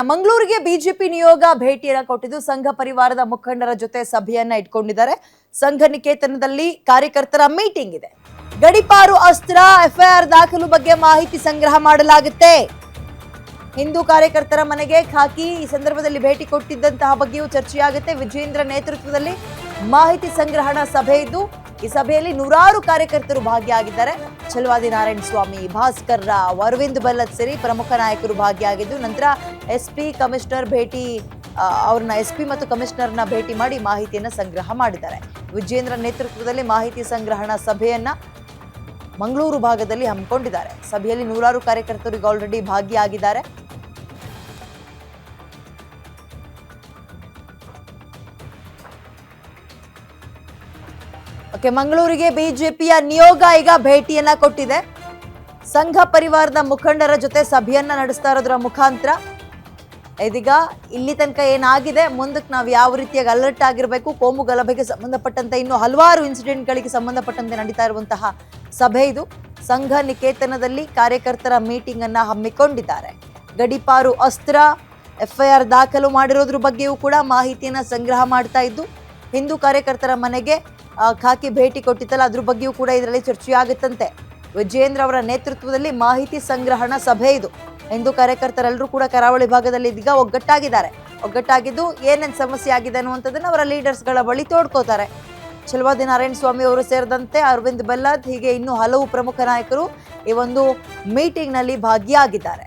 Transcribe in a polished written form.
ಮಂಗಳೂರಿಗೆ ಬಿಜೆಪಿ ನಿಯೋಗ ಭೇಟಿಯನ್ನ ಕೊಟ್ಟಿದ್ದು ಸಂಘ ಪರಿವಾರದ ಮುಖಂಡರ ಜೊತೆ ಸಭೆಯನ್ನ ಇಟ್ಕೊಂಡಿದ್ದಾರೆ. ಸಂಘ ನಿಕೇತನದಲ್ಲಿ ಕಾರ್ಯಕರ್ತರ ಮೀಟಿಂಗ್ ಇದೆ. ಗಡಿಪಾರು ಅಸ್ತ್ರ ಎಫ್ಐಆರ್ ದಾಖಲು ಬಗ್ಗೆ ಮಾಹಿತಿ ಸಂಗ್ರಹ ಮಾಡಲಾಗುತ್ತೆ. ಹಿಂದೂ ಕಾರ್ಯಕರ್ತರ ಮನೆಗೆ ಖಾಕಿ ಈ ಸಂದರ್ಭದಲ್ಲಿ ಭೇಟಿ ಕೊಟ್ಟಿದ್ದಂತಹ ಬಗ್ಗೆಯೂ ಚರ್ಚೆಯಾಗುತ್ತೆ. ವಿಜೇಂದ್ರ ನೇತೃತ್ವದಲ್ಲಿ ಮಾಹಿತಿ ಸಂಗ್ರಹಣಾ ಸಭೆ ಇದ್ದು ಈ ಸಭೆಯಲ್ಲಿ ನೂರಾರು ಕಾರ್ಯಕರ್ತರು ಭಾಗಿಯಾಗಿದ್ದಾರೆ. ಛಲವಾದಿ ನಾರಾಯಣ ಸ್ವಾಮಿ, ಭಾಸ್ಕರ್ ರಾವ್, ಅರವಿಂದ್ ಬೆಲ್ಲದ್ ಸೇರಿ ಪ್ರಮುಖ ನಾಯಕರು ಭಾಗಿಯಾಗಿದ್ದು ನಂತರ ಎಸ್ಪಿ ಕಮಿಷನರ್ ಭೇಟಿ ಅವ್ರನ್ನ ಎಸ್ಪಿ ಮತ್ತು ಕಮಿಷನರ್ನ ಭೇಟಿ ಮಾಡಿ ಮಾಹಿತಿಯನ್ನ ಸಂಗ್ರಹ ಮಾಡಿದ್ದಾರೆ. ವಿಜೇಂದ್ರ ನೇತೃತ್ವದಲ್ಲಿ ಮಾಹಿತಿ ಸಂಗ್ರಹಣಾ ಸಭೆಯನ್ನ ಮಂಗಳೂರು ಭಾಗದಲ್ಲಿ ಹಮ್ಮಿಕೊಂಡಿದ್ದಾರೆ. ಸಭೆಯಲ್ಲಿ ನೂರಾರು ಕಾರ್ಯಕರ್ತರು ಈಗ ಆಲ್ರೆಡಿ ಭಾಗಿಯಾಗಿದ್ದಾರೆ. ಮಂಗಳೂರಿಗೆ ಬಿಜೆಪಿಯ ನಿಯೋಗ ಈಗ ಭೇಟಿಯನ್ನ ಕೊಟ್ಟಿದೆ. ಸಂಘ ಪರಿವಾರದ ಮುಖಂಡರ ಜೊತೆ ಸಭೆಯನ್ನ ನಡೆಸ್ತಾ ಇರೋದ್ರ ಮುಖಾಂತರ ಇದೀಗ ಇಲ್ಲಿ ತನಕ ಏನಾಗಿದೆ, ಮುಂದಕ್ಕೆ ನಾವು ಯಾವ ರೀತಿಯಾಗಿ ಅಲರ್ಟ್ ಆಗಿರಬೇಕು, ಕೋಮು ಗಲಭೆಗೆ ಸಂಬಂಧಪಟ್ಟಂತೆ ಇನ್ನು ಹಲವಾರು ಇನ್ಸಿಡೆಂಟ್ಗಳಿಗೆ ಸಂಬಂಧಪಟ್ಟಂತೆ ನಡೀತಾ ಇರುವಂತಹ ಸಭೆ ಇದು. ಸಂಘ ನಿಕೇತನದಲ್ಲಿ ಕಾರ್ಯಕರ್ತರ ಮೀಟಿಂಗ್ ಅನ್ನ ಹಮ್ಮಿಕೊಂಡಿದ್ದಾರೆ. ಗಡಿಪಾರು ಅಸ್ತ್ರ ಎಫ್ಐಆರ್ ದಾಖಲು ಮಾಡಿರೋದ್ರ ಬಗ್ಗೆಯೂ ಕೂಡ ಮಾಹಿತಿಯನ್ನ ಸಂಗ್ರಹ ಮಾಡ್ತಾ ಇದ್ದು, ಹಿಂದೂ ಕಾರ್ಯಕರ್ತರ ಮನೆಗೆ ಖಾಕಿ ಭೇಟಿ ಕೊಟ್ಟಿತ್ತಲ್ಲ ಅದ್ರ ಬಗ್ಗೆಯೂ ಕೂಡ ಇದರಲ್ಲಿ ಚರ್ಚೆಯಾಗುತ್ತಂತೆ. ವಿಜೇಂದ್ರ ಅವರ ನೇತೃತ್ವದಲ್ಲಿ ಮಾಹಿತಿ ಸಂಗ್ರಹಣಾ ಸಭೆ ಇದು. ಹಿಂದೂ ಕಾರ್ಯಕರ್ತರೆಲ್ಲರೂ ಕೂಡ ಕರಾವಳಿ ಭಾಗದಲ್ಲಿ ಇದೀಗ ಒಗ್ಗಟ್ಟಾಗಿದ್ದು ಏನೇನು ಸಮಸ್ಯೆ ಆಗಿದೆ ಅನ್ನುವಂಥದ್ದನ್ನು ಅವರ ಲೀಡರ್ಸ್ಗಳ ಬಳಿ ತೋಡ್ಕೋತಾರೆ. ಛಲವಾದಿ ನಾರಾಯಣ ಸ್ವಾಮಿ ಅವರು ಸೇರಿದಂತೆ ಅರವಿಂದ್ ಬೆಲ್ಲದ್ ಹೀಗೆ ಇನ್ನೂ ಹಲವು ಪ್ರಮುಖ ನಾಯಕರು ಈ ಒಂದು ಮೀಟಿಂಗ್ ನಲ್ಲಿ ಭಾಗಿಯಾಗಿದ್ದಾರೆ.